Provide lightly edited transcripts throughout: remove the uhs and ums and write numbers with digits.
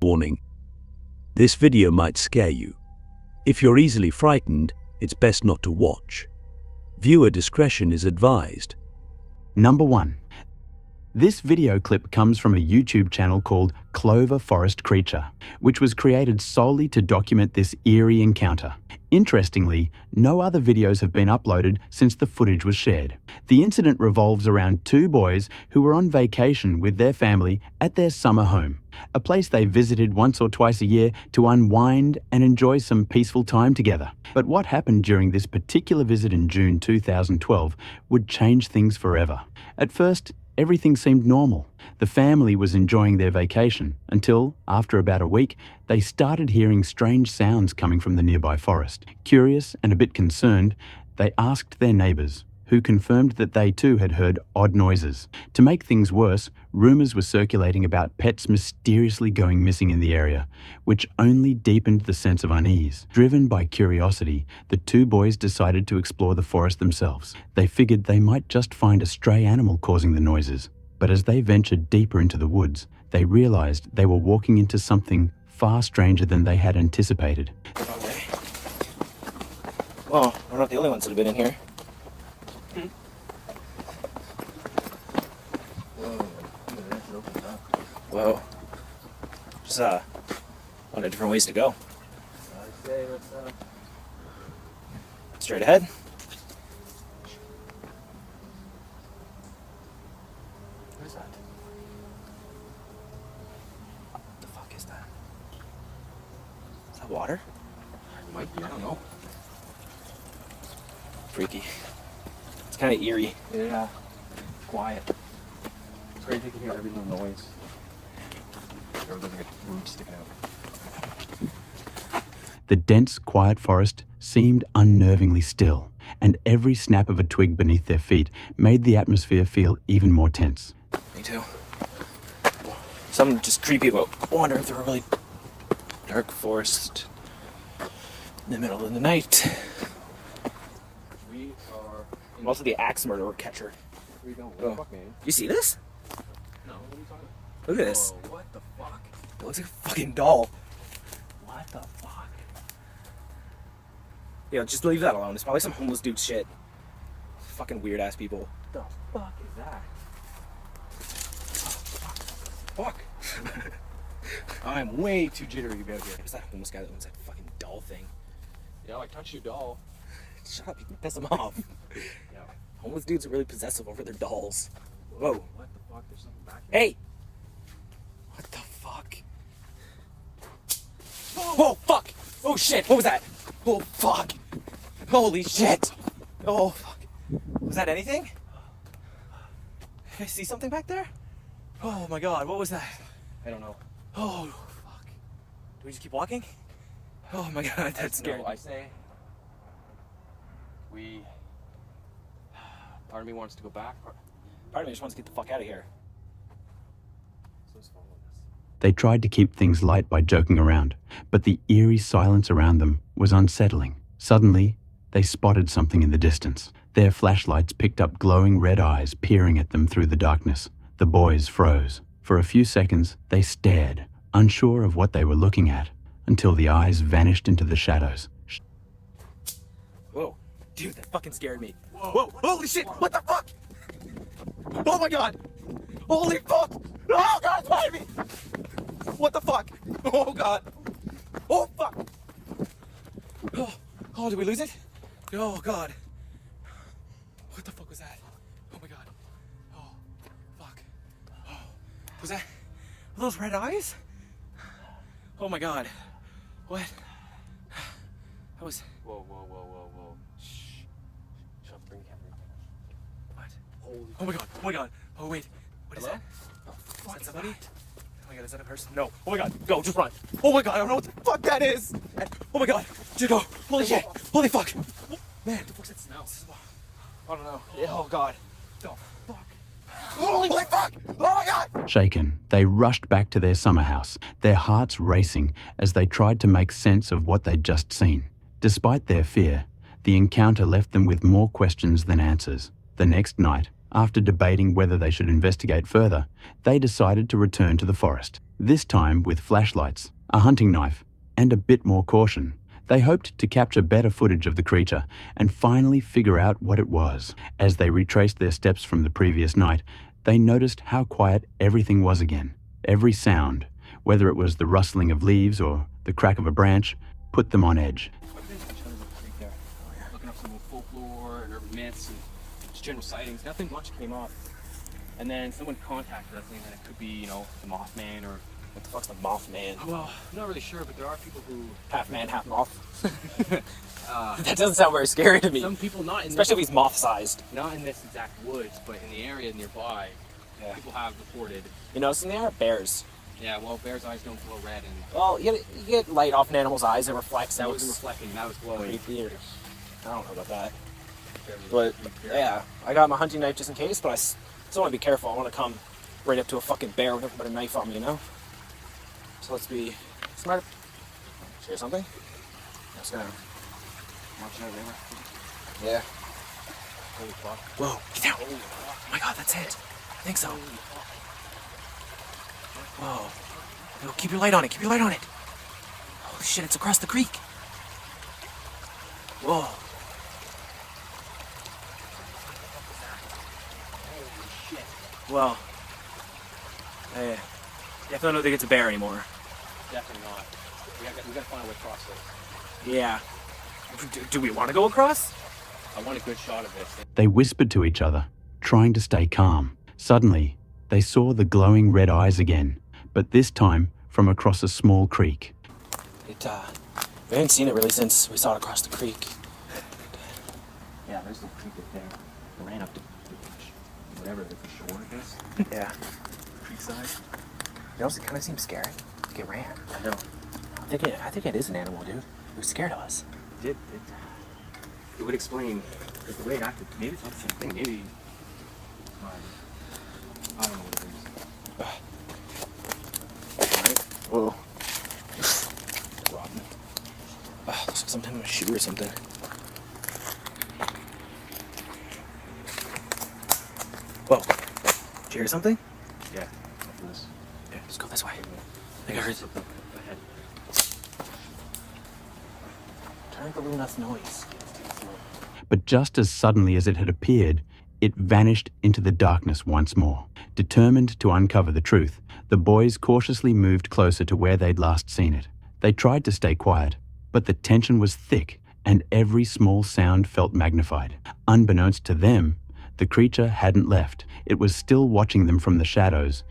Warning: this video might scare you. If you're easily frightened, it's best not to watch. Viewer discretion is advised. Number 1. This video clip comes from a YouTube channel called Clover Forest Creature, which was created solely to document this eerie encounter. Interestingly, no other videos have been uploaded since the footage was shared. The incident revolves around 2 boys who were on vacation with their family at their summer home, a place they visited once or twice a year to unwind and enjoy some peaceful time together. But what happened during this particular visit in June 2012 would change things forever. At first, everything seemed normal. The family was enjoying their vacation until, after about a week, they started hearing strange sounds coming from the nearby forest. Curious and a bit concerned, they asked their neighbors, who confirmed that they too had heard odd noises. To make things worse, rumors were circulating about pets mysteriously going missing in the area, which only deepened the sense of unease. Driven by curiosity, the 2 boys decided to explore the forest themselves. They figured they might just find a stray animal causing the noises. But as they ventured deeper into the woods, they realized they were walking into something far stranger than they had anticipated. Okay. Well, we're not the only ones that have been in here. Whoa. Just, a lot of different ways to go. I'd say let's, straight ahead. What is that? What the fuck is that? Is that water? It might be, I don't know. Freaky. It's kind of eerie. Yeah. Quiet. It's great you can hear every little noise. There's like a root sticking out. The dense, quiet forest seemed unnervingly still, and every snap of a twig beneath their feet made the atmosphere feel even more tense. Me too. Something just creepy about wandering through a really dark forest in the middle of the night. We are... I'm also the axe murderer catcher. We don't. What the fuck, man? You see this? No, what are you talking about? Look at this. Whoa, what the fuck? It looks like a fucking doll. What the fuck? Yeah, just leave that alone. It's probably some homeless dude's shit. Fucking weird ass people. What the fuck is that? Fuck. I'm way too jittery about here. It's that homeless guy that owns that fucking doll thing. Yeah, like touch your doll. Shut up, you can piss him off. Yeah. Homeless dudes are really possessive over their dolls. Whoa. What the fuck? There's something back here. Hey! What the fuck? Whoa, fuck! Oh shit, what was that? Oh fuck! Holy shit! Oh fuck. Was that anything? Did I see something back there? Oh my god, what was that? I don't know. Oh fuck. Do we just keep walking? Oh my god, that scared No, me. I say... We... Part of me wants to go back. Part of me just wants to get the fuck out of here. So it's following us. They tried to keep things light by joking around, but the eerie silence around them was unsettling. Suddenly, they spotted something in the distance. Their flashlights picked up glowing red eyes peering at them through the darkness. The boys froze. For a few seconds, they stared, unsure of what they were looking at, until the eyes vanished into the shadows. Whoa. Dude, that fucking scared me. Whoa. Holy shit, what the fuck? Oh my god. Holy fuck. Oh god, it's behind me. What the fuck? Oh god. Oh fuck. Oh, did we lose it? Oh god. What the fuck was that? Oh my god. Oh, fuck. Oh, was that those red eyes? Oh my god. What? That was... Whoa. Shh. Shut up, bring the camera. What? Holy Oh my god. Oh wait. What is Hello? that? Oh, fuck, is that somebody? Oh my god, is that a person? No. Oh my god, go, just run. Oh my god, I don't know what the fuck that is. Oh my god, just go. Holy shit. Holy fuck. Man, what the fuck's that smell? I don't know. Yeah, oh god. Oh fuck. Holy fuck. Oh my god. Shaken, they rushed back to their summer house, their hearts racing as they tried to make sense of what they'd just seen. Despite their fear, the encounter left them with more questions than answers. The next night, after debating whether they should investigate further, they decided to return to the forest. this time with flashlights, a hunting knife, and a bit more caution. They hoped to capture better footage of the creature and finally figure out what it was. As they retraced their steps from the previous night, they noticed how quiet everything was again. Every sound, whether it was the rustling of leaves or the crack of a branch, put them on edge. Looking up some old folklore and urban myths and just general sightings. Nothing much came up. And then someone contacted us saying that it could be, you know, the Mothman or What the fuck's the Mothman? well, I'm not really sure, but there are people who Half man, half moth. That doesn't sound very scary to me. some people not in Especially if this, he's moth-sized. not in this exact woods, but in the area nearby, Yeah. people have reported. You know, so they are bears. Yeah, well, bears' eyes don't glow red, and Well, you get light off an animal's eyes, it reflects. that and wasn't it's reflecting. That was glowing. creepy. I don't know about that. But, yeah, I got my hunting knife just in case, but I still want to be careful. I want to come right up to a fucking bear with a knife on me, you know? So let's be smart. Share something? Let's go. Watching out, river. Yeah. Holy fuck. Whoa, get down. Oh my god, that's it. I think so. Whoa. Yo, keep your light on it, keep your light on it. Holy shit, it's across the creek. Whoa. Well, I definitely don't think it's a bear anymore. Definitely not. We gotta find a way across this. Yeah. Do we want to go across? I want a good shot of this. They whispered to each other, trying to stay calm. Suddenly, they saw the glowing red eyes again, but this time from across a small creek. We haven't seen it really since we saw it across the creek. Yeah, there's the creek right there. I ran up to whatever the shore I guess. Yeah. Creek side. It also kind of seems scary. Like it ran. I know. I think it is an animal, dude. It was scared of us. It would explain the way it acted. Maybe it's not the same thing. Maybe. I don't know what it is. Whoa. Rotten. Looks like something in a shoe or something. Whoa. Did you hear something? Yeah. After this. Yeah, let's go this way. I think I heard something. Ahead. Trying to make a little enough noise. But just as suddenly as it had appeared, it vanished into the darkness once more. Determined to uncover the truth, the boys cautiously moved closer to where they'd last seen it. They tried to stay quiet, but the tension was thick and every small sound felt magnified. Unbeknownst to them, the creature hadn't left. It was still watching them from the shadows.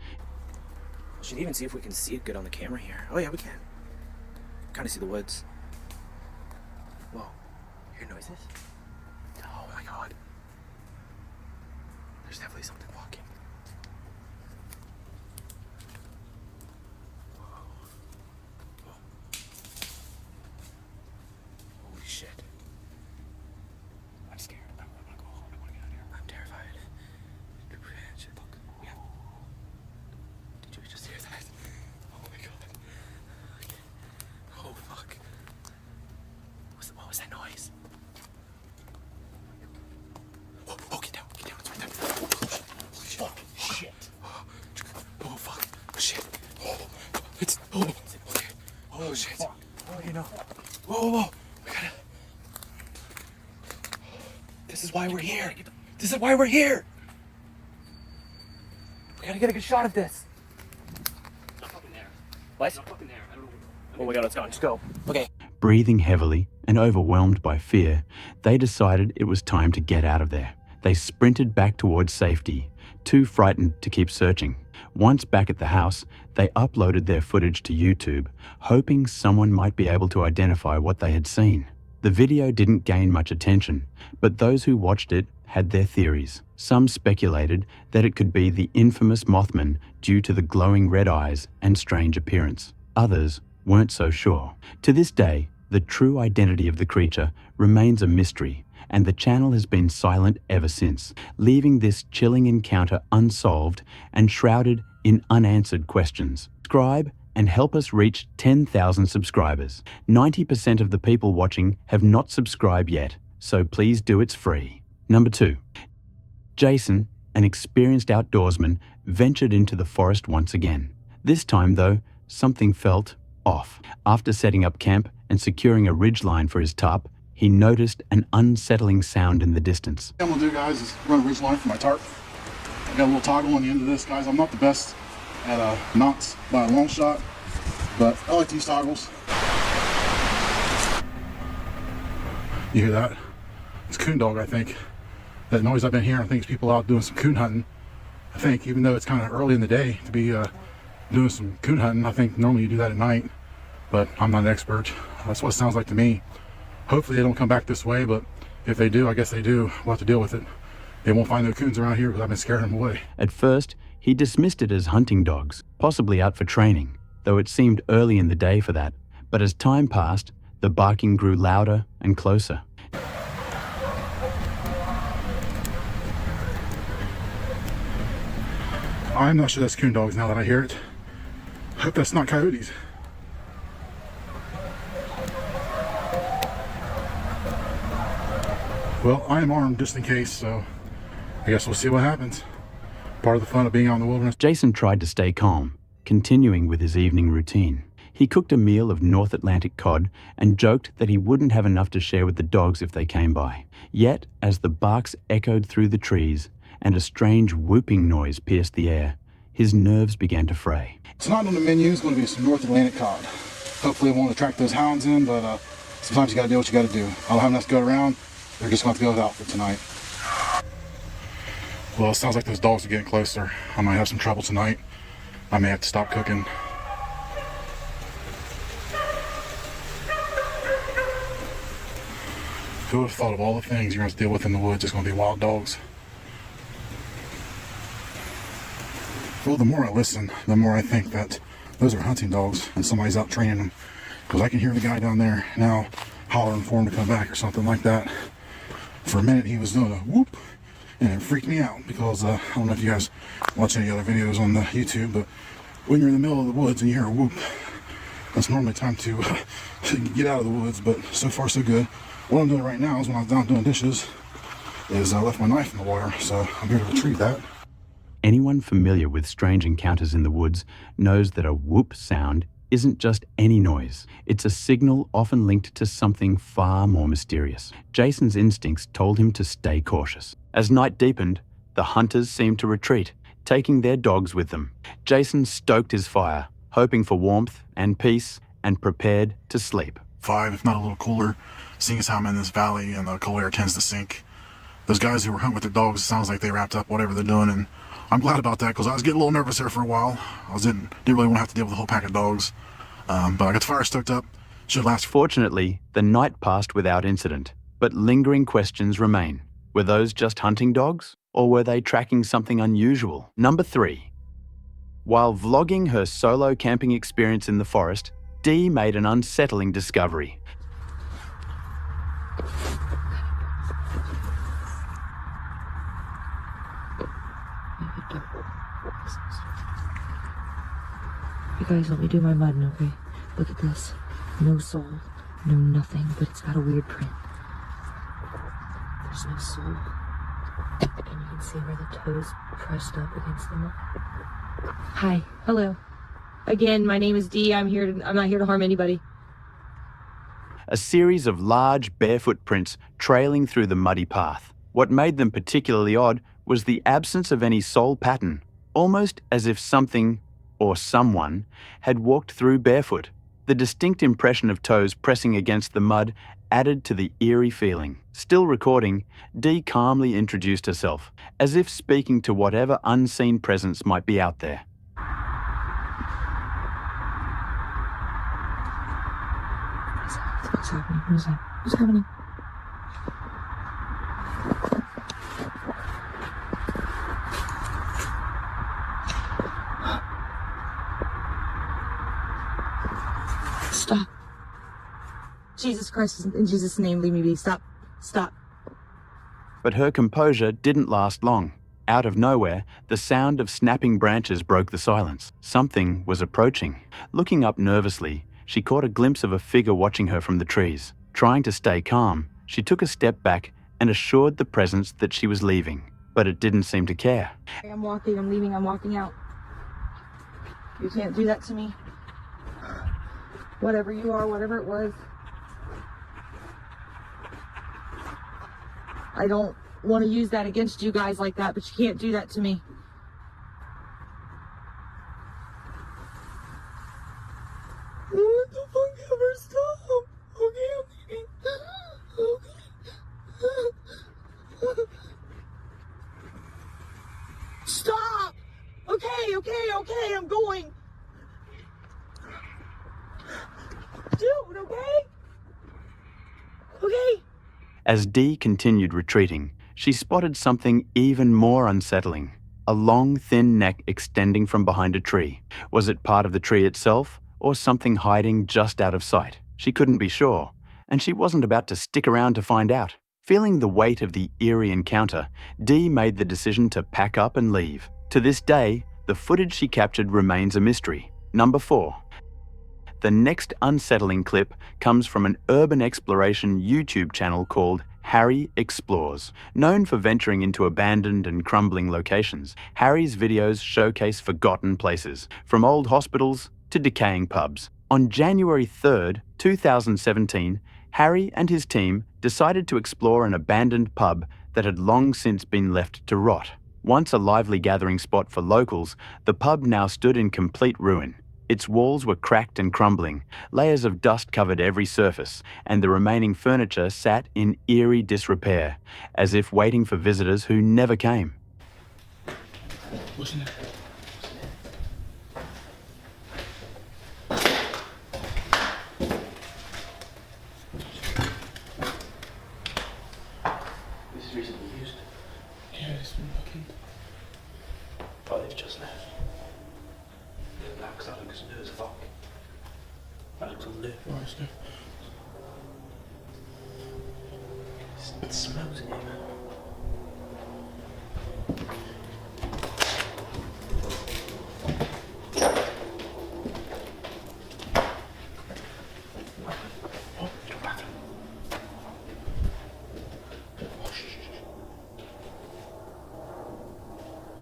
We should even see if we can see it good on the camera here. Oh yeah, we can. Kind of see the woods. Whoa. Hear noises? Oh my god. There's definitely something walking. Whoa. Holy shit. I'm scared. I want to go home. I want to get out of here. I'm terrified. Shit, look. Yeah. Did you just hear that? Oh my god. Oh fuck. What was that noise? Oh, get down, it's right there. Oh, shit. Oh, fuck. Oh, shit. Okay. Oh, shit. Oh, you know. Whoa. We gotta. This is why we're here. This is why we're here. We gotta get a good shot of this. Not fucking there. What? Not fucking there. I don't know. Oh my god, it's gone. Just go. Okay. Breathing heavily and overwhelmed by fear, they decided it was time to get out of there. They sprinted back towards safety, too frightened to keep searching. Once back at the house, they uploaded their footage to YouTube, hoping someone might be able to identify what they had seen. The video didn't gain much attention, but those who watched it had their theories. Some speculated that it could be the infamous Mothman due to the glowing red eyes and strange appearance. Others weren't so sure. To this day, the true identity of the creature remains a mystery, and the channel has been silent ever since, leaving this chilling encounter unsolved and shrouded in unanswered questions. Subscribe and help us reach 10,000 subscribers. 90% of the people watching have not subscribed yet, so please do, it's free. Number 2. Jason, an experienced outdoorsman, ventured into the forest once again. This time, though, something felt off. After setting up camp and securing a ridgeline for his tarp, he noticed an unsettling sound in the distance. What I'm gonna do, guys, is run a ridgeline for my tarp. I got a little toggle on the end of this, guys. I'm not the best at knots by a long shot, but I like these toggles. You hear that? It's coon dog, I think. That noise I've been hearing, I think it's people out doing some coon hunting. I think, even though it's kind of early in the day to be doing some coon hunting, I think normally you do that at night, but I'm not an expert. That's what it sounds like to me. Hopefully they don't come back this way, but if they do, I guess they do. We'll have to deal with it. They won't find no coons around here because I've been scaring them away. At first, he dismissed it as hunting dogs, possibly out for training, though it seemed early in the day for that. But as time passed, the barking grew louder and closer. I'm not sure that's coon dogs now that I hear it. Hope that's not coyotes. Well, I am armed just in case, so I guess we'll see what happens. Part of the fun of being out in the wilderness. Jason tried to stay calm, continuing with his evening routine. He cooked a meal of North Atlantic cod and joked that he wouldn't have enough to share with the dogs if they came by. Yet, as the barks echoed through the trees and a strange whooping noise pierced the air, his nerves began to fray. Tonight on the menu is going to be some North Atlantic cod. Hopefully it won't attract those hounds in, but sometimes you got to do what you got to do. I don't have enough to go around. They're just going to have to go without for tonight. Well, it sounds like those dogs are getting closer. I might have some trouble tonight. I may have to stop cooking. Who would have thought of all the things you're going to deal with in the woods, it's going to be wild dogs? Well, the more I listen, the more I think that those are hunting dogs and somebody's out training them. Because I can hear the guy down there now hollering for him to come back or something like that. For a minute he was doing a whoop, and it freaked me out because I don't know if you guys watch any other videos on the YouTube, but when you're in the middle of the woods and you hear a whoop, that's normally time to get out of the woods. But so far so good. What I'm doing right now is, when I was down doing dishes, is I left my knife in the water, so I'm here to retrieve that. Anyone familiar with strange encounters in the woods knows that a whoop sound isn't just any noise. It's a signal often linked to something far more mysterious. Jason's instincts told him to stay cautious. As night deepened, the hunters seemed to retreat, taking their dogs with them. Jason stoked his fire, hoping for warmth and peace, and prepared to sleep. 5, if not a little cooler, seeing as how I'm in this valley and the cold air tends to sink. Those guys who were hunting with their dogs, it sounds like they wrapped up whatever they're doing, and I'm glad about that because I was getting a little nervous there for a while. Didn't really want to have to deal with a whole pack of dogs, but I got the fire stoked up. Should last. Fortunately, the night passed without incident, but lingering questions remain. Were those just hunting dogs, or were they tracking something unusual? Number 3. While vlogging her solo camping experience in the forest, Dee made an unsettling discovery. You guys, let me do my mudding, okay? Look at this. No soul, no nothing, but it's got a weird print. There's no soul. And you can see where the toes pressed up against the mud. Hi. Hello. Again, my name is Dee. I'm not here to harm anybody. A series of large barefoot prints trailing through the muddy path. What made them particularly odd was the absence of any sole pattern, almost as if something or someone had walked through barefoot. The distinct impression of toes pressing against the mud added to the eerie feeling. Still recording, Dee calmly introduced herself, as if speaking to whatever unseen presence might be out there. What's happening? What is that? What's happening? Stop. Jesus Christ, in Jesus' name, leave me be. Stop. Stop. But her composure didn't last long. Out of nowhere, the sound of snapping branches broke the silence. Something was approaching. Looking up nervously, she caught a glimpse of a figure watching her from the trees. Trying to stay calm, she took a step back and assured the presence that she was leaving, but it didn't seem to care. I'm walking, I'm leaving, I'm walking out. You can't do that to me. Whatever you are, whatever it was. I don't want to use that against you guys like that, but you can't do that to me. What the fuck ever? Stop. Okay, I'm leaving. Oh God. Stop. Okay, I'm going. Dude, okay? Okay. As Dee continued retreating, she spotted something even more unsettling. A long, thin neck extending from behind a tree. Was it part of the tree itself, or something hiding just out of sight? She couldn't be sure, and she wasn't about to stick around to find out. Feeling the weight of the eerie encounter, Dee made the decision to pack up and leave. To this day, the footage she captured remains a mystery. Number 4. The next unsettling clip comes from an urban exploration YouTube channel called Harry Explores. Known for venturing into abandoned and crumbling locations, Harry's videos showcase forgotten places, from old hospitals to decaying pubs. On January 3rd, 2017, Harry and his team decided to explore an abandoned pub that had long since been left to rot. Once a lively gathering spot for locals, the pub now stood in complete ruin. Its walls were cracked and crumbling, layers of dust covered every surface, and the remaining furniture sat in eerie disrepair, as if waiting for visitors who never came. What's in there? This is recently used. Yeah, it's been fucking. Oh, they've just left. Yeah, because that looks new as fuck. That looks all new. Oh, it's good. It smells in here, man.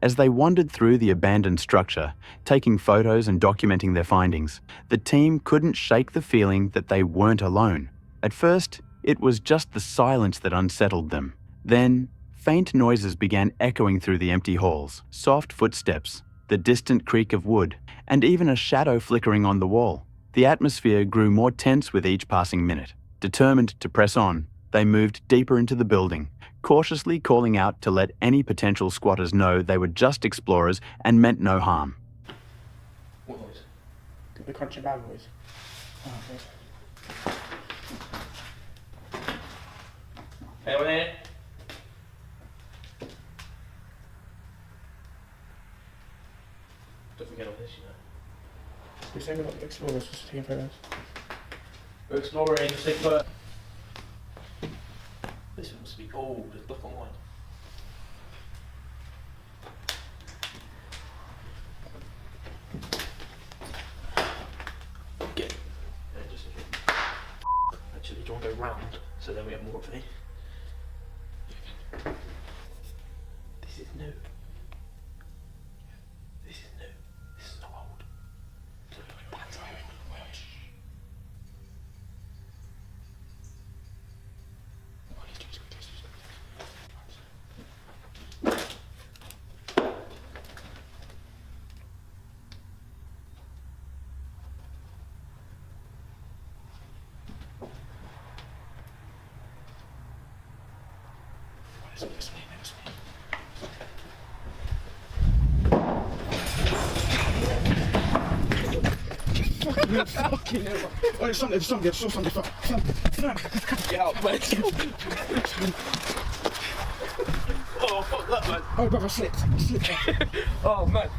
As they wandered through the abandoned structure, taking photos and documenting their findings, the team couldn't shake the feeling that they weren't alone. At first, it was just the silence that unsettled them. Then, faint noises began echoing through the empty halls, soft footsteps, the distant creak of wood, and even a shadow flickering on the wall. The atmosphere grew more tense with each passing minute. Determined to press on, they moved deeper into the building, cautiously calling out to let any potential squatters know they were just explorers and meant no harm. What noise? The crunchy bag noise. Oh, okay. Anyone here? Don't forget all this, you know. We're saying we're not explorers, just taking photos. We're exploring, just take photo. This must be old, it's black and white. Get. Yeah, just actually, do you want to go round so then we have more of it? This is new. This is new. This is not old. That's old. Fucking hell. Oh, there's something, Get out, man. Oh, fuck that, man. Oh, brother, I slipped. Oh, man.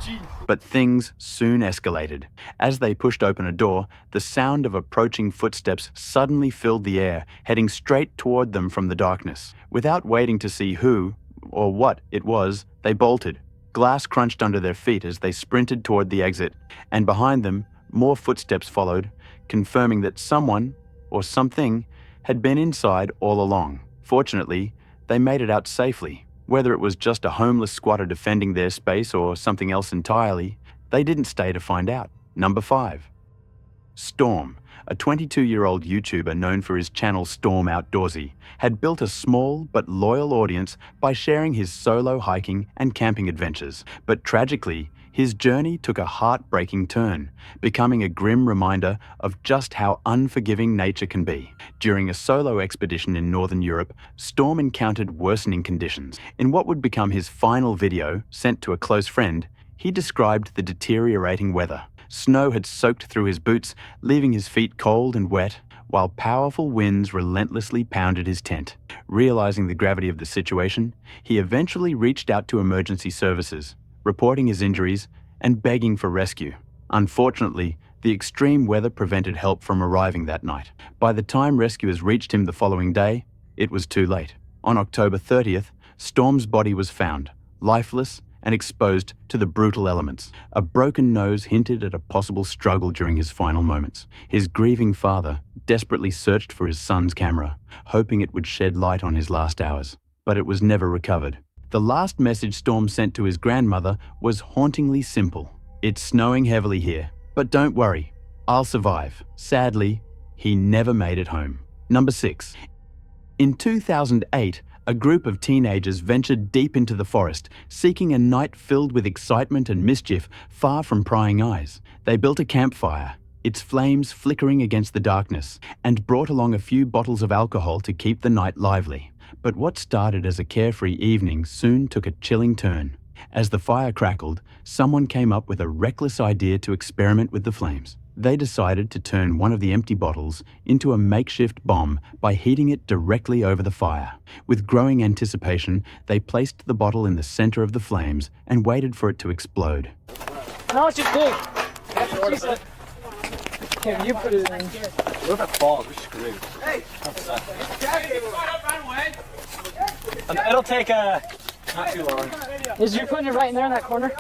Jeez. But things soon escalated. As they pushed open a door, the sound of approaching footsteps suddenly filled the air, heading straight toward them from the darkness. Without waiting to see who or what it was, they bolted. Glass crunched under their feet as they sprinted toward the exit, and behind them, more footsteps followed, confirming that someone, or something, had been inside all along. Fortunately, they made it out safely. Whether it was just a homeless squatter defending their space or something else entirely, They didn't stay to find out. Number 5. Storm, a 22-year-old YouTuber known for his channel Storm Outdoorsy, had built a small but loyal audience by sharing his solo hiking and camping adventures. But tragically, his journey took a heartbreaking turn, becoming a grim reminder of just how unforgiving nature can be. During a solo expedition in Northern Europe, Storm encountered worsening conditions. In what would become his final video, sent to a close friend, he described the deteriorating weather. Snow had soaked through his boots, leaving his feet cold and wet, while powerful winds relentlessly pounded his tent. Realizing the gravity of the situation, he eventually reached out to emergency services, reporting his injuries and begging for rescue. Unfortunately, the extreme weather prevented help from arriving that night. By the time rescuers reached him the following day, it was too late. On October 30th, Storm's body was found, lifeless and exposed to the brutal elements. A broken nose hinted at a possible struggle during his final moments. His grieving father desperately searched for his son's camera, hoping it would shed light on his last hours, but it was never recovered. The last message Storm sent to his grandmother was hauntingly simple. "It's snowing heavily here, but don't worry, I'll survive." Sadly, he never made it home. Number 6. In 2008, a group of teenagers ventured deep into the forest, seeking a night filled with excitement and mischief far from prying eyes. They built a campfire, its flames flickering against the darkness, and brought along a few bottles of alcohol to keep the night lively. But what started as a carefree evening soon took a chilling turn. As the fire crackled, someone came up with a reckless idea to experiment with the flames. They decided to turn one of the empty bottles into a makeshift bomb by heating it directly over the fire. With growing anticipation, they placed the bottle in the center of the flames and waited for it to explode. No, it's just big. That's what she said. Can you put it in? What if it falls? We're screwed. Hey! It'll take Not too long. Is you putting it right in there in that corner?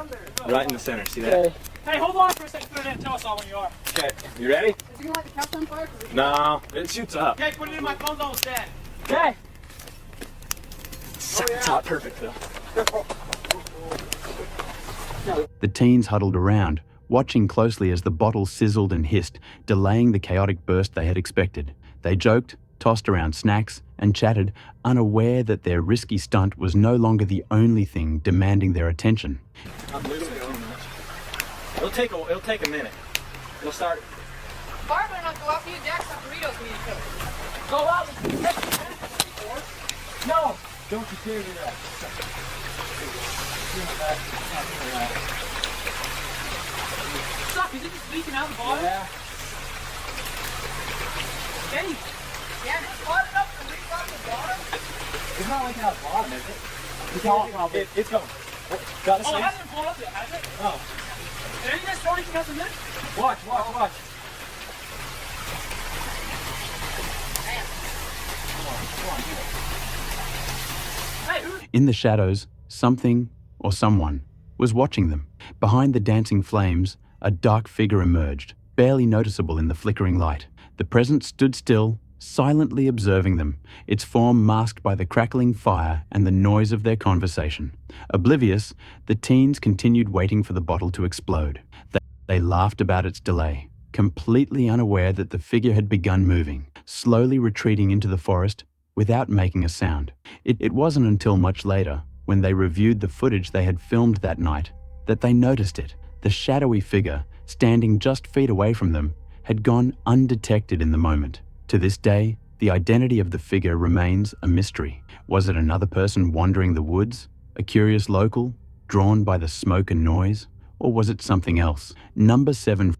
Right in the center. See that? Okay. Hey, hold on for a second. Put it in. Tell us all when you are. Okay. You ready? Is he gonna light the couch on fire? No. It shoots up. Okay, put it in. My phone's almost dead. Okay. It's not perfect though. The teens huddled around, watching closely as the bottle sizzled and hissed, delaying the chaotic burst they had expected. They joked, tossed around snacks, and chatted, unaware that their risky stunt was no longer the only thing demanding their attention. It'll take a minute. We'll start. Fire better not go out. Me and Jack have burritos we need to cook. Go out. No. Don't you dare do that. Suck, is it just leaking out the bottom? Yeah. Hey, Yeah, it's hot enough to leak out the bottom. It's not leaking out the bottom, is it? It's going. Got this oh, it thing? hasn't blown up yet, has it? Oh. Did you guys throw anything else in there? Watch. Hey, who? In the shadows, something or someone was watching them. Behind the dancing flames, a dark figure emerged, barely noticeable in the flickering light. The presence stood still, silently observing them, its form masked by the crackling fire and the noise of their conversation. Oblivious, the teens continued waiting for the bottle to explode. They laughed about its delay, completely unaware that the figure had begun moving, slowly retreating into the forest without making a sound. It wasn't until much later, when they reviewed the footage they had filmed that night, that they noticed it. The shadowy figure, standing just feet away from them, had gone undetected in the moment. To this day, the identity of the figure remains a mystery. Was it another person wandering the woods, a curious local, drawn by the smoke and noise, or was it something else? Number 7.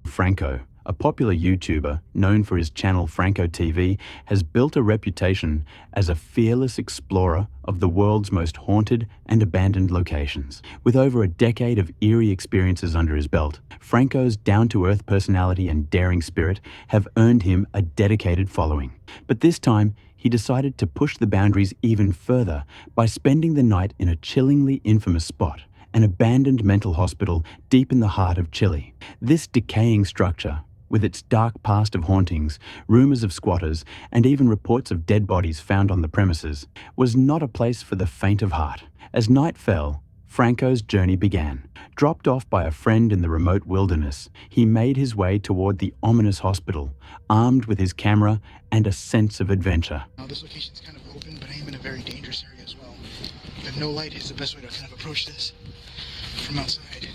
Franco, a popular YouTuber known for his channel Franco TV, has built a reputation as a fearless explorer of the world's most haunted and abandoned locations. With over a decade of eerie experiences under his belt, Franco's down-to-earth personality and daring spirit have earned him a dedicated following. But this time, he decided to push the boundaries even further by spending the night in a chillingly infamous spot, an abandoned mental hospital deep in the heart of Chile. This decaying structure, with its dark past of hauntings, rumors of squatters, and even reports of dead bodies found on the premises, was not a place for the faint of heart. As night fell, Franco's journey began. Dropped off by a friend in the remote wilderness, he made his way toward the ominous hospital, armed with his camera and a sense of adventure. Now this location's kind of open, but I am in a very dangerous area as well. And no light is the best way to kind of approach this from outside.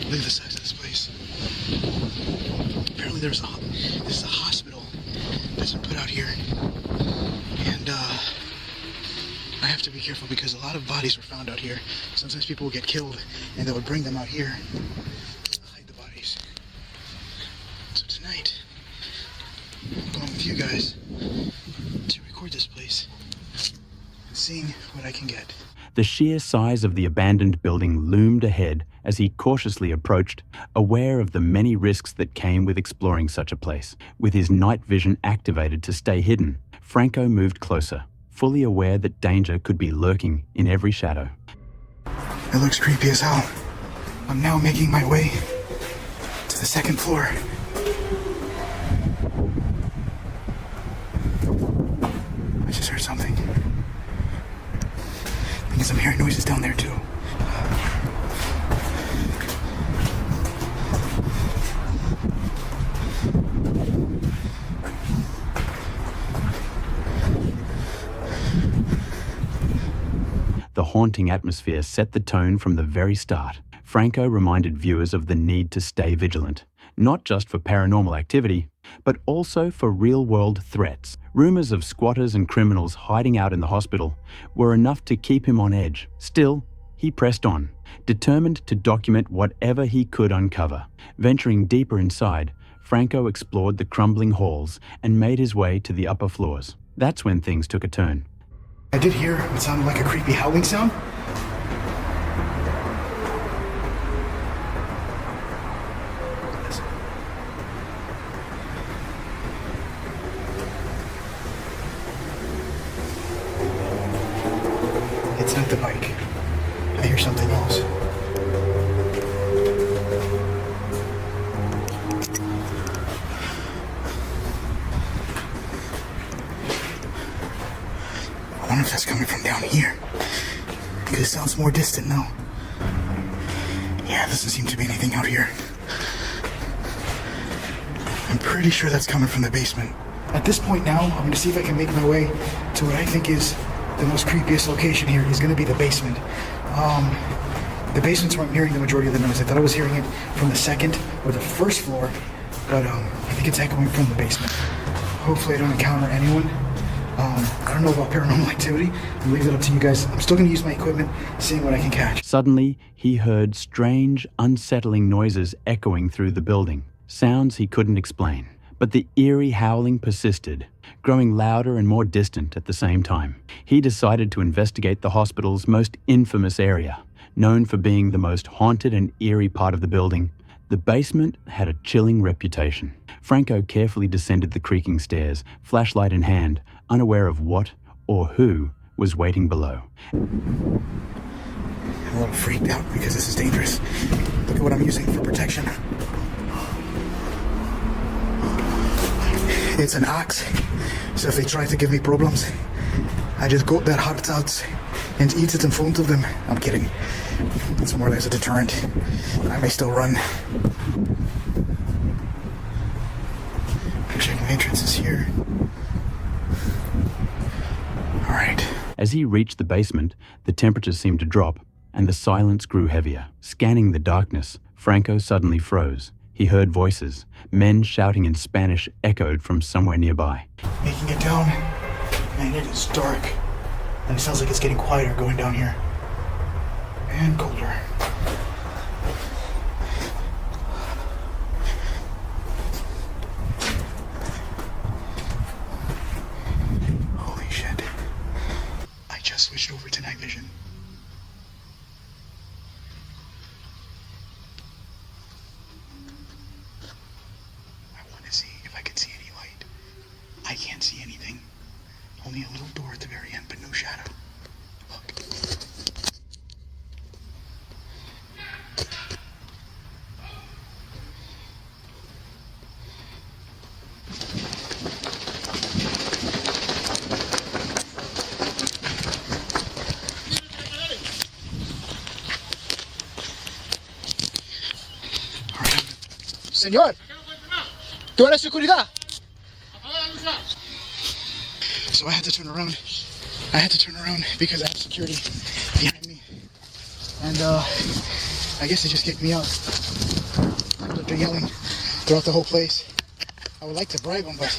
Look at the size of this place. Apparently this is a hospital that's been put out here. And I have to be careful because a lot of bodies were found out here. Sometimes people would get killed and they would bring them out here to hide the bodies. So tonight, I'm going with you guys to record this place and seeing what I can get. The sheer size of the abandoned building loomed ahead as he cautiously approached, aware of the many risks that came with exploring such a place. With his night vision activated to stay hidden, Franco moved closer, fully aware that danger could be lurking in every shadow. It looks creepy as hell. I'm now making my way to the second floor. I just heard something. I think I'm hearing noises down there too. The haunting atmosphere set the tone from the very start. Franco reminded viewers of the need to stay vigilant, not just for paranormal activity, but also for real-world threats. Rumors of squatters and criminals hiding out in the hospital were enough to keep him on edge. Still, he pressed on, determined to document whatever he could uncover. Venturing deeper inside, Franco explored the crumbling halls and made his way to the upper floors. That's when things took a turn. I did hear what sounded like a creepy howling sound. It's not the bike. I hear something else. I wonder if that's coming from down here. Because it sounds more distant now. Yeah, doesn't seem to be anything out here. I'm pretty sure that's coming from the basement. At this point now, I'm going to see if I can make my way to what I think is the most creepiest location here. Is going to be the basement. The basement's where I'm hearing the majority of the noise. I thought I was hearing it from the second or the first floor, but I think it's echoing from the basement. Hopefully I don't encounter anyone. I don't know about paranormal activity. I'll leave it up to you guys. I'm still going to use my equipment, seeing what I can catch. Suddenly, he heard strange, unsettling noises echoing through the building. Sounds he couldn't explain. But the eerie howling persisted, growing louder and more distant at the same time. He decided to investigate the hospital's most infamous area, known for being the most haunted and eerie part of the building. The basement had a chilling reputation. Franco carefully descended the creaking stairs, flashlight in hand, unaware of what or who was waiting below. I'm a little freaked out because this is dangerous. Look at what I'm using for protection. It's an axe, so if they try to give me problems, I just got their hearts out and eat it in front of them. I'm kidding. It's more or less a deterrent. I may still run. Check my entrances here. All right. As he reached the basement, the temperature seemed to drop and the silence grew heavier. Scanning the darkness, Franco suddenly froze. He heard voices. Men shouting in Spanish echoed from somewhere nearby. Making it down, and it is dark. And it sounds like it's getting quieter going down here. And colder. Holy shit. I just switched over to night vision. I want to see if I can see any light. I can't see anything. Only a little door at the very end, but no shadow. Look. Señor, tú eres seguridad. So I had to turn around. I had to turn around because I have security behind me. And I guess they just kicked me out. But they're yelling throughout the whole place. I would like to bribe them, but...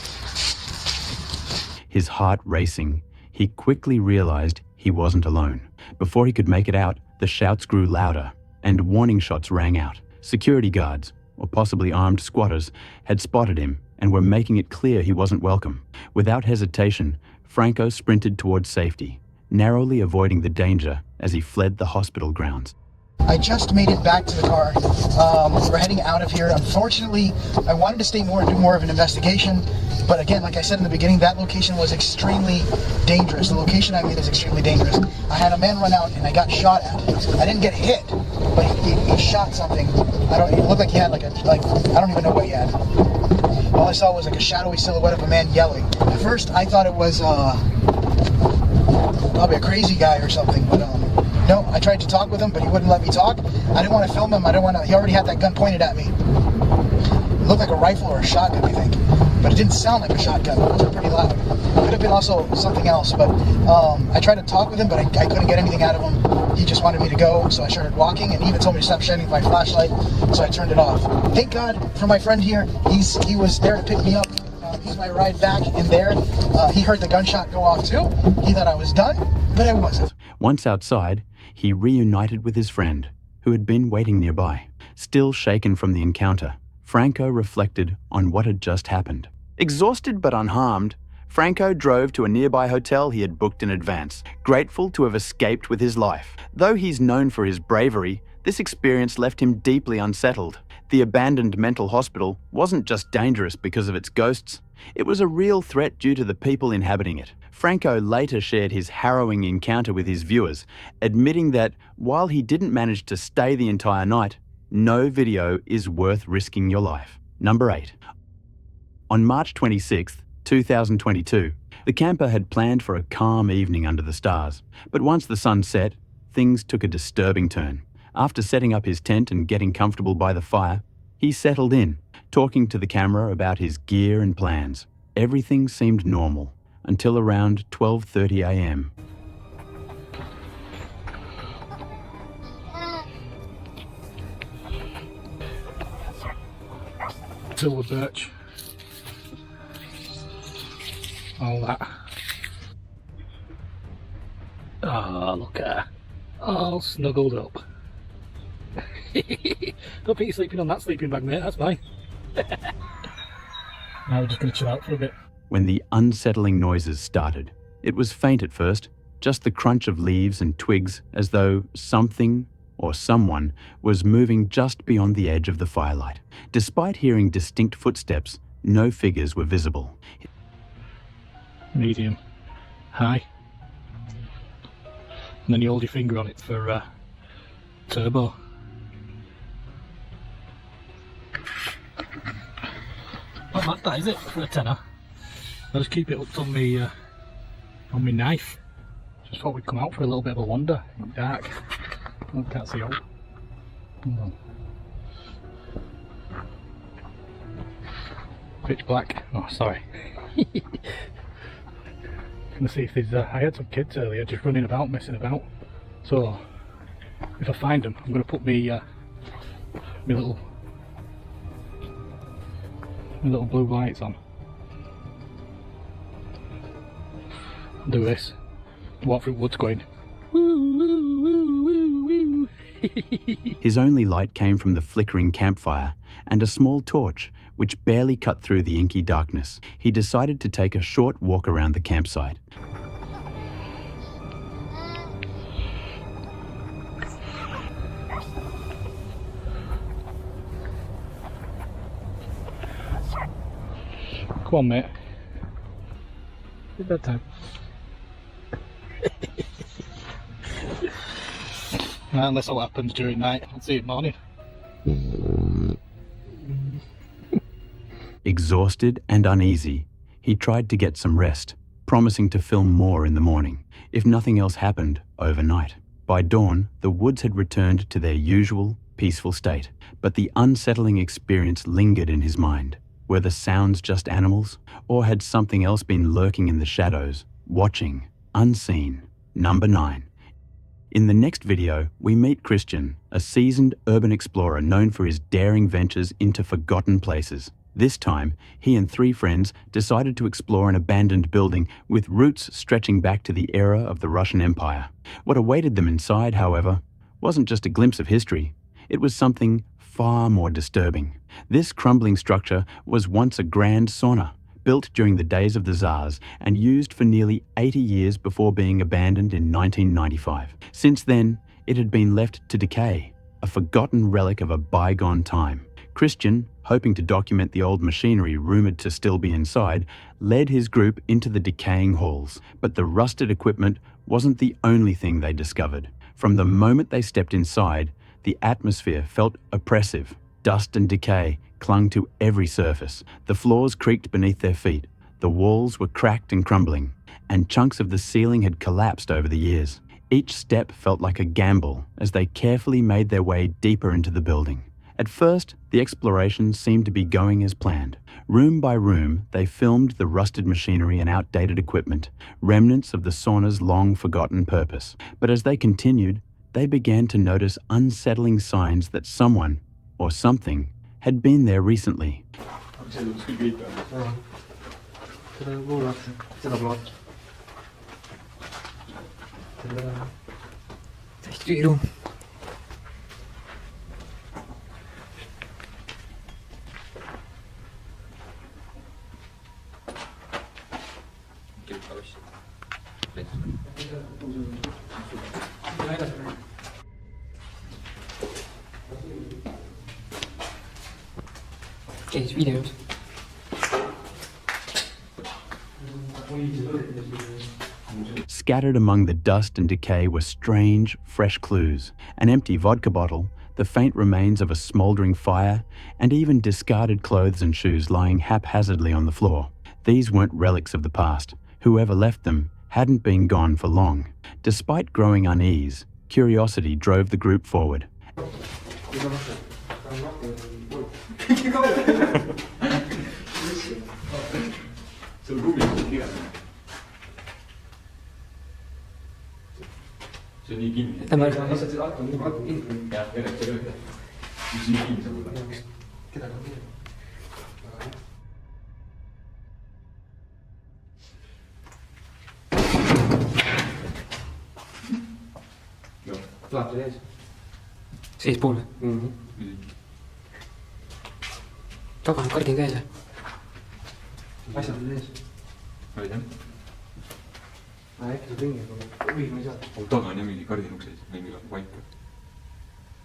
His heart racing, he quickly realized he wasn't alone. Before he could make it out, the shouts grew louder and warning shots rang out. Security guards, or possibly armed squatters, had spotted him and were making it clear he wasn't welcome. Without hesitation, Franco sprinted towards safety, narrowly avoiding the danger as he fled the hospital grounds. I just made it back to the car. We're heading out of here. Unfortunately, I wanted to stay more and do more of an investigation. But again, like I said in the beginning, that location was extremely dangerous. The location I'm in is extremely dangerous. I had a man run out and I got shot at. I didn't get hit, but he shot something. It looked like he had I don't even know what he had. All I saw was like a shadowy silhouette of a man yelling. At first, I thought it was probably a crazy guy or something, but no, I tried to talk with him, but he wouldn't let me talk. I didn't want to film him. He already had that gun pointed at me. It looked like a rifle or a shotgun, I think. But it didn't sound like a shotgun. It was pretty loud. Could have been also something else, but I tried to talk with him, but I couldn't get anything out of him. He just wanted me to go, so I started walking, and he even told me to stop shining my flashlight, so I turned it off. Thank God for my friend here. He was there to pick me up. He's my ride back in there. He heard the gunshot go off too. He thought I was done, but I wasn't. Once outside, he reunited with his friend, who had been waiting nearby. Still shaken from the encounter, Franco reflected on what had just happened. Exhausted but unharmed, Franco drove to a nearby hotel he had booked in advance, grateful to have escaped with his life. Though he's known for his bravery, this experience left him deeply unsettled. The abandoned mental hospital wasn't just dangerous because of its ghosts, it was a real threat due to the people inhabiting it. Franco later shared his harrowing encounter with his viewers, admitting that while he didn't manage to stay the entire night, no video is worth risking your life. Number 8. On March 26, 2022, the camper had planned for a calm evening under the stars, but once the sun set, things took a disturbing turn. After setting up his tent and getting comfortable by the fire, he settled in, talking to the camera about his gear and plans. Everything seemed normal until around 12:30 a.m. Silver birch. All that. Oh, look at her. All snuggled up. Don't think you're sleeping on that sleeping bag, mate, that's fine. Now we're just going to chill out for a bit. When the unsettling noises started, it was faint at first, just the crunch of leaves and twigs as though something or someone was moving just beyond the edge of the firelight. Despite hearing distinct footsteps, no figures were visible. Medium. High. And then you hold your finger on it for turbo. Not bad that, is it, for a tenner? I'll just keep it hooked on my knife. Just thought we'd come out for a little bit of a wander in the dark. I can't see out. Hold on. Pitch black. Oh, sorry. Gonna see if there's. I had some kids earlier just running about, messing about. So if I find them, I'm gonna put my little blue lights on. Do this. Walk through woods going. Woo, woo, woo, woo, woo. His only light came from the flickering campfire and a small torch which barely cut through the inky darkness. He decided to take a short walk around the campsite. Come on, mate. It's bedtime. Unless all happens during night, I'll see you in the morning. Exhausted and uneasy, he tried to get some rest, promising to film more in the morning, if nothing else happened overnight. By dawn, the woods had returned to their usual, peaceful state. But the unsettling experience lingered in his mind. Were the sounds just animals? Or had something else been lurking in the shadows, watching, unseen? Number 9. In the next video, we meet Christian, a seasoned urban explorer known for his daring ventures into forgotten places. This time, he and 3 friends decided to explore an abandoned building with roots stretching back to the era of the Russian Empire. What awaited them inside, however, wasn't just a glimpse of history. It was something far more disturbing. This crumbling structure was once a grand sauna, built during the days of the Tsars and used for nearly 80 years before being abandoned in 1995. Since then, it had been left to decay, a forgotten relic of a bygone time. Christian, hoping to document the old machinery rumored to still be inside, led his group into the decaying halls. But the rusted equipment wasn't the only thing they discovered. From the moment they stepped inside, the atmosphere felt oppressive. Dust and decay clung to every surface. The floors creaked beneath their feet. The walls were cracked and crumbling, and chunks of the ceiling had collapsed over the years. Each step felt like a gamble as they carefully made their way deeper into the building. At first, the exploration seemed to be going as planned. Room by room, they filmed the rusted machinery and outdated equipment, remnants of the sauna's long-forgotten purpose. But as they continued, they began to notice unsettling signs that someone, or something, had been there recently. These videos. Scattered among the dust and decay were strange, fresh clues. An empty vodka bottle, the faint remains of a smouldering fire, and even discarded clothes and shoes lying haphazardly on the floor. These weren't relics of the past. Whoever left them hadn't been gone for long. Despite growing unease, curiosity drove the group forward. Seespool või? Taga on kardin käes või? Asjad on ees. Olid jah? Äkki sa ringi või ma ei saa. Taga on jah mingi kardinukseid, mingi paika.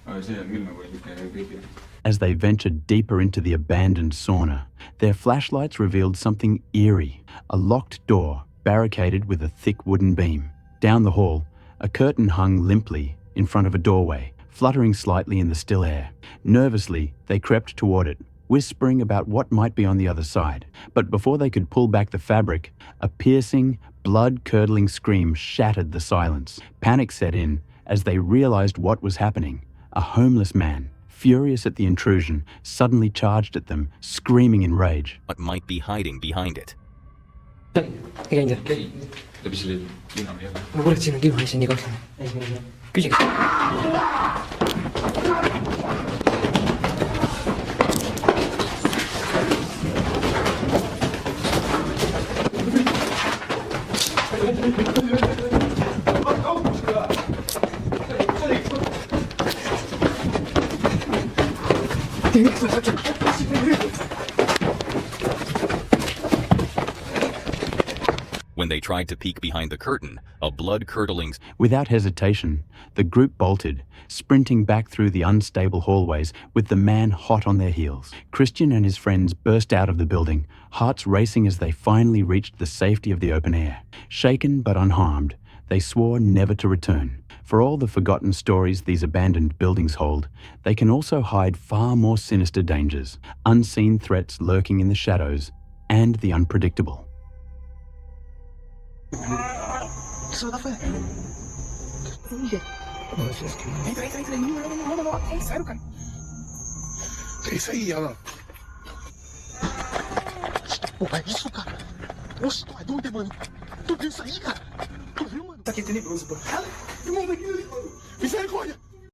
Aga see on küll nagu niisugune kõigile. As they ventured deeper into the abandoned sauna, their flashlights revealed something eerie, a locked door barricaded with a thick wooden beam. Down the hall, a curtain hung limply in front of a doorway, fluttering slightly in the still air. Nervously, they crept toward it, whispering about what might be on the other side. But before they could pull back the fabric, a piercing, blood-curdling scream shattered the silence. Panic set in as they realized what was happening. A homeless man, furious at the intrusion, suddenly charged at them, screaming in rage. What might be hiding behind it? Läbi selle lina või jälle? Ma kuulet, siin on kiva, see on nii kahtlane. Küsiks. When they tried to peek behind the curtain, a blood-curdling... Without hesitation, the group bolted, sprinting back through the unstable hallways with the man hot on their heels. Christian and his friends burst out of the building, hearts racing as they finally reached the safety of the open air. Shaken but unharmed, they swore never to return. For all the forgotten stories these abandoned buildings hold, they can also hide far more sinister dangers, unseen threats lurking in the shadows, and the unpredictable. Co to fue? Entra, não. É sério, cara. É isso aí, olha lá. Porra, é isso, cara? Nossa, tu é doido, mano. Tu viu isso aí, cara? Tu viu, mano? Isso aqui é tenebroso, pô. Irmão, daquilo ali, mano. Misericórdia.